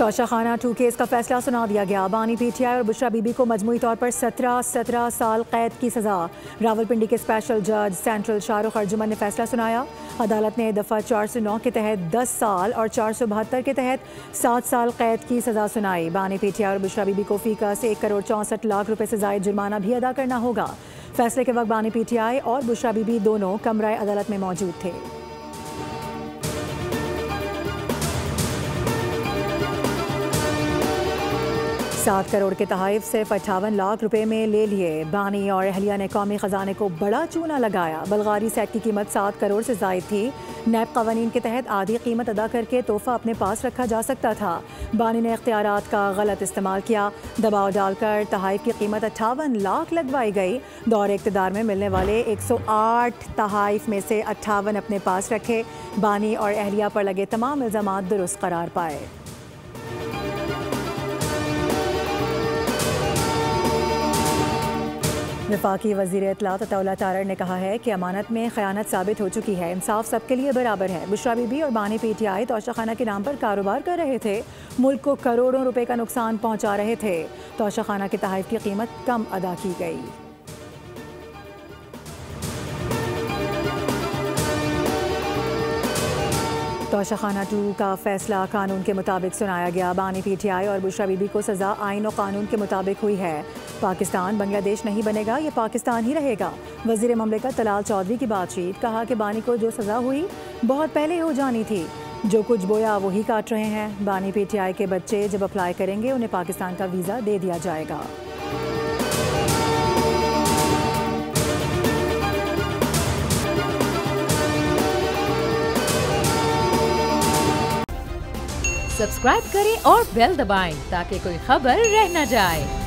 तोशा खाना 2 केस का फैसला सुना दिया गया। बानी पीटीआई और बुशरा बीबी को मजमूई तौर पर 17 साल कैद की सजा। रावलपिंडी के स्पेशल जज सेंट्रल शाहरुख अर्जुमन ने फैसला सुनाया। अदालत ने दफ़ा 409 के तहत 10 साल और 472 के तहत 7 साल कैद की सजा सुनाई। बानी पीटीआई और बुशरा बीबी को फीकस 1 करोड़ 64 लाख रुपए से ज़ायद जुर्माना भी अदा करना होगा। फैसले के वक्त बानी पीटीआई और बुशरा बीबी दोनों कमरा अदालत में मौजूद थे। 7 करोड़ के तहफ़ सिर्फ 58 लाख रुपए में ले लिए। बानी और अहलिया ने कौमी ख़जाने को बड़ा चूना लगाया। बलगारी सेट की कीमत 7 करोड़ से ज़ायद थी। नैब कवानीन के तहत आधी कीमत अदा करके तोहफा अपने पास रखा जा सकता था। बानी ने इख्तियारात का गलत इस्तेमाल किया। दबाव डालकर तहफ़ की कीमत 58 लाख लगवाई गई। दौरे इक़्तिदार में मिलने वाले 108 तहफ़ में से 58 अपने पास रखे। बानी और अहलिया पर लगे तमाम इल्ज़ामात दुरुस्त करार पाए। वफाकी वज़ीर इत्तलात अताउल्लाह तारड़ ने कहा है कि अमानत में ख़यानत साबित हो चुकी है। इंसाफ सबके लिए बराबर है। बुशरा बीबी और बानी पीटीआई तोशा खाना के नाम पर कारोबार कर रहे थे। मुल्क को करोड़ों रुपए का नुकसान पहुंचा रहे थे। तोशा खाना के तहफ़ की कीमत कम अदा की गई। तोशा खाना 2 का फैसला कानून के मुताबिक सुनाया गया। बानी पीटीआई और बुशरा बीबी को सज़ा आइन और कानून के मुताबिक हुई है। पाकिस्तान बांग्लादेश नहीं बनेगा, ये पाकिस्तान ही रहेगा। वज़ीर ममलिकत तलाल चौधरी की बातचीत। कहा कि बानी को जो सज़ा हुई बहुत पहले हो जानी थी। जो कुछ बोया वही काट रहे हैं। बानी पीटीआई के बच्चे जब अप्लाई करेंगे उन्हें पाकिस्तान का वीज़ा दे दिया जाएगा। सब्सक्राइब करें और बेल दबाएं ताकि कोई खबर रह न जाए।